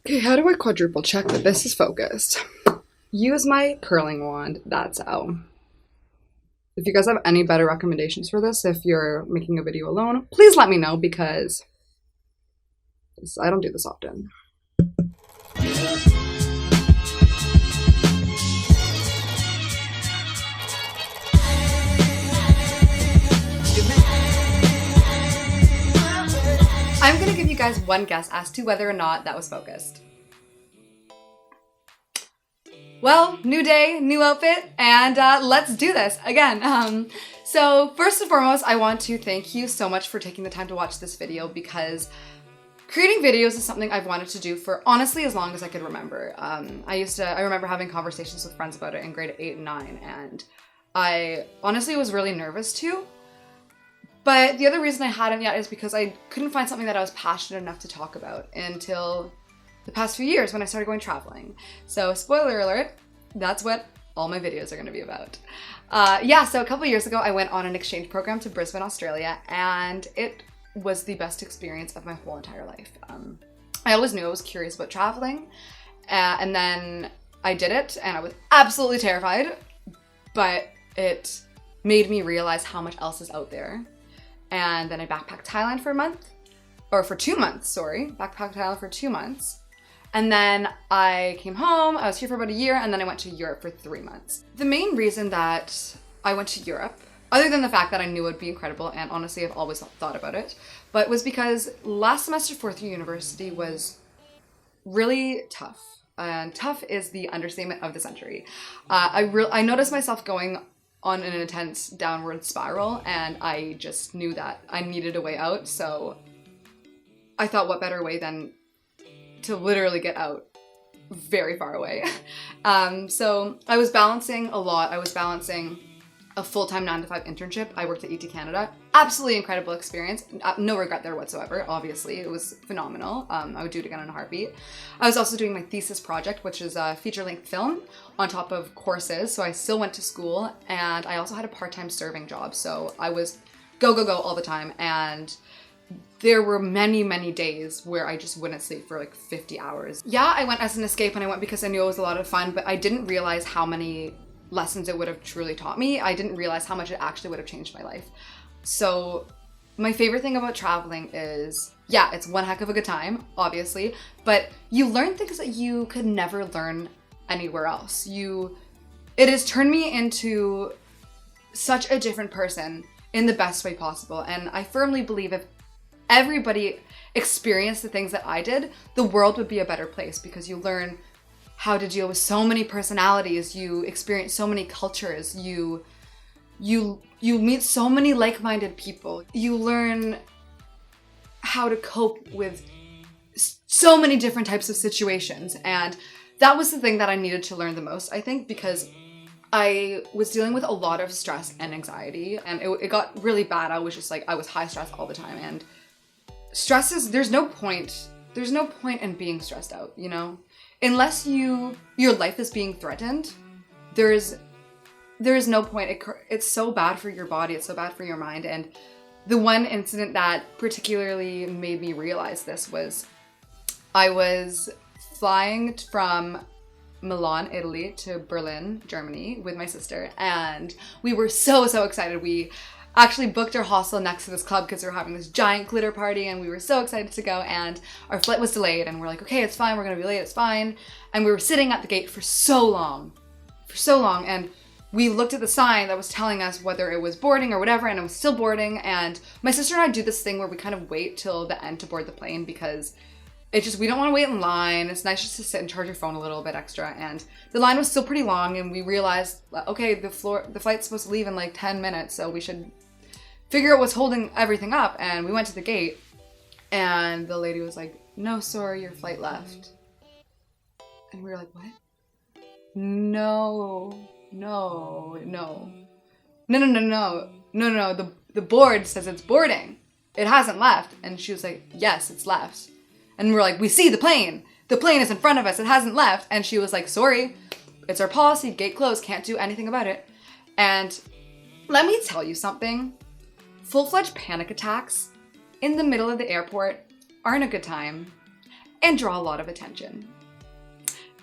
Okay, how do I quadruple check that this is focused? Use my curling wand, that's how. If you guys have any better recommendations for this, if you're making a video alone, please let me know because I don't do this often. I'm gonna give you guys one guess as to whether or not that was focused. Well, new day, new outfit, and let's do this again. So first and foremost, I want to thank you so much for taking the time to watch this video because creating videos is something I've wanted to do for honestly as long as I could remember. I remember having conversations with friends about it in grade 8 and 9, and I honestly was really nervous too. But the other reason I hadn't yet is because I couldn't find something that I was passionate enough to talk about until the past few years when I started going traveling. So spoiler alert, that's what all my videos are gonna be about. So a couple years ago, I went on an exchange program to Brisbane, Australia, and it was the best experience of my whole entire life. I always knew I was curious about traveling, and then I did it, and I was absolutely terrified, but it made me realize how much else is out there. And then I backpacked Thailand for 2 months, sorry. Backpacked Thailand for 2 months. And then I came home, I was here for about a year, and then I went to Europe for 3 months. The main reason that I went to Europe, other than the fact that I knew it would be incredible, and honestly I've always thought about it, but was because last semester fourth year university was really tough. And tough is the understatement of the century. I noticed myself going on an intense downward spiral, and I just knew that I needed a way out, so I thought what better way than to literally get out very far away. So I was balancing a lot. I was balancing a full-time 9-to-5 internship. I worked at ET Canada. Absolutely incredible experience. No regret there whatsoever, obviously. It was phenomenal. I would do it again in a heartbeat. I was also doing my thesis project, which is a feature-length film on top of courses. So I still went to school, and I also had a part-time serving job. So I was go, go, go all the time. And there were many, many days where I just wouldn't sleep for like 50 hours. Yeah, I went as an escape, and I went because I knew it was a lot of fun, but I didn't realize how many lessons it would have truly taught me. I didn't realize how much it actually would have changed my life. So my favorite thing about traveling is, yeah, it's one heck of a good time, obviously, but you learn things that you could never learn anywhere else. It has turned me into such a different person in the best way possible. And I firmly believe if everybody experienced the things that I did, the world would be a better place because you learn how to deal with so many personalities, you experience so many cultures, you meet so many like-minded people, you learn how to cope with so many different types of situations. And that was the thing that I needed to learn the most, I think, because I was dealing with a lot of stress and anxiety, and it got really bad. I was just like, I was high stress all the time, and stress is, there's no point in being stressed out, you know? Unless your life is being threatened, there is no point. It's so bad for your body, it's so bad for your mind. And the one incident that particularly made me realize this was I was flying from Milan, Italy to Berlin, Germany with my sister, and we were so excited. We actually booked our hostel next to this club because we were having this giant glitter party, and we were so excited to go, and our flight was delayed, and we're like, okay, it's fine, we're gonna be late, it's fine. And we were sitting at the gate for so long, and we looked at the sign that was telling us whether it was boarding or whatever, and it was still boarding. And my sister and I do this thing where we kind of wait till the end to board the plane because we don't want to wait in line. It's nice just to sit and charge your phone a little bit extra. And the line was still pretty long, and we realized, okay, the flight's supposed to leave in like 10 minutes, so we should figure out what's holding everything up. And we went to the gate, and the lady was like, no, sorry, your flight left. And we were like, what? No, the board says it's boarding. It hasn't left. And she was like, yes, it's left. And we're like, we see the plane is in front of us, it hasn't left. And she was like, sorry, it's our policy, gate closed, can't do anything about it. And let me tell you something, full-fledged panic attacks in the middle of the airport aren't a good time. and draw a lot of attention.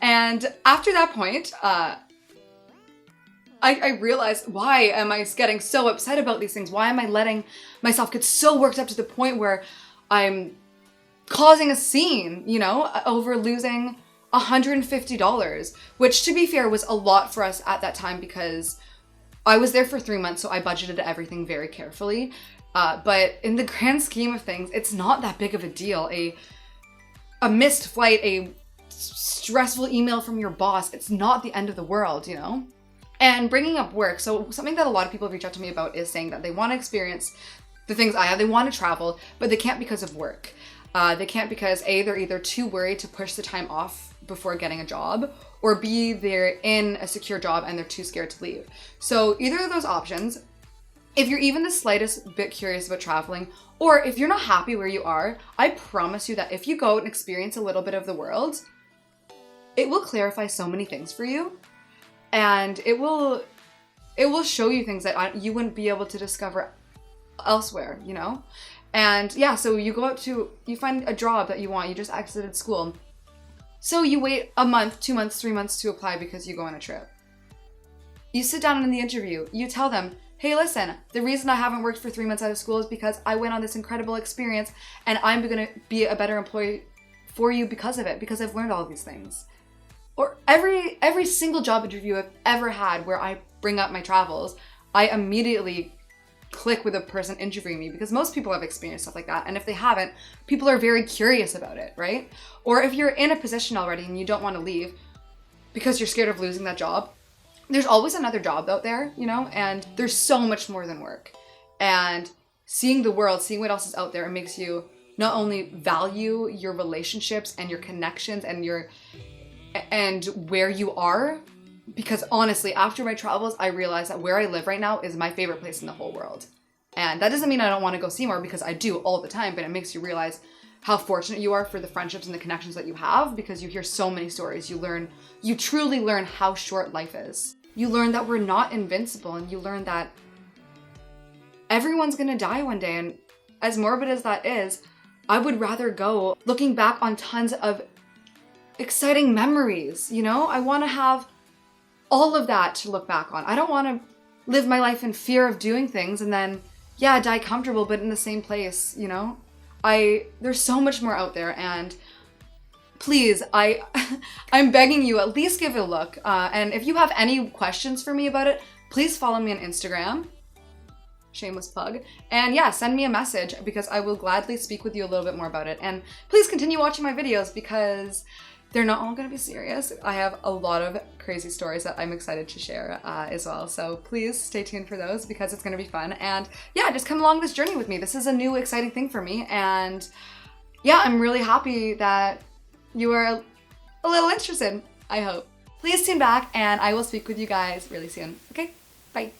And after that point, I realized, why am I getting so upset about these things? Why am I letting myself get so worked up to the point where I'm causing a scene, you know, over losing $150, which, to be fair, was a lot for us at that time because I was there for 3 months, so I budgeted everything very carefully. But in the grand scheme of things, it's not that big of a deal. A missed flight, a stressful email from your boss, it's not the end of the world, you know? And bringing up work, so something that a lot of people reach out to me about is saying that they want to experience the things I have, they want to travel, but they can't because of work. They can't because A, they're either too worried to push the time off before getting a job, or B, they're in a secure job and they're too scared to leave. So either of those options, if you're even the slightest bit curious about traveling, or if you're not happy where you are, I promise you that if you go and experience a little bit of the world, it will clarify so many things for you. And it will show you things that you wouldn't be able to discover elsewhere, you know? And yeah, so you go out you find a job that you want, you just exited school. So you wait a month, 2 months, 3 months to apply because you go on a trip. You sit down in the interview, you tell them, hey, listen, the reason I haven't worked for 3 months out of school is because I went on this incredible experience and I'm gonna be a better employee for you because of it, because I've learned all of these things. Or every single job interview I've ever had where I bring up my travels, I immediately click with a person interviewing me because most people have experienced stuff like that. And if they haven't, people are very curious about it, right? Or if you're in a position already and you don't want to leave because you're scared of losing that job, there's always another job out there, you know, and there's so much more than work. And seeing the world, seeing what else is out there, it makes you not only value your relationships and your connections and where you are, because honestly, after my travels, I realized that where I live right now is my favorite place in the whole world. And that doesn't mean I don't want to go see more, because I do all the time, but it makes you realize how fortunate you are for the friendships and the connections that you have, because you hear so many stories. You truly learn how short life is. You learn that we're not invincible, and you learn that everyone's gonna die one day. And as morbid as that is, I would rather go looking back on tons of exciting memories, you know? I want to have all of that to look back on. I don't want to live my life in fear of doing things and then, yeah, die comfortable, but in the same place, you know? There's so much more out there, and please, I'm begging you, at least give it a look. And if you have any questions for me about it, please follow me on Instagram. Shameless plug. And yeah, send me a message because I will gladly speak with you a little bit more about it. And please continue watching my videos because they're not all gonna be serious. I have a lot of crazy stories that I'm excited to share as well. So please stay tuned for those because it's gonna be fun. And yeah, just come along this journey with me. This is a new exciting thing for me. And yeah, I'm really happy that you are a little interested, I hope. Please tune back and I will speak with you guys really soon. Okay, bye.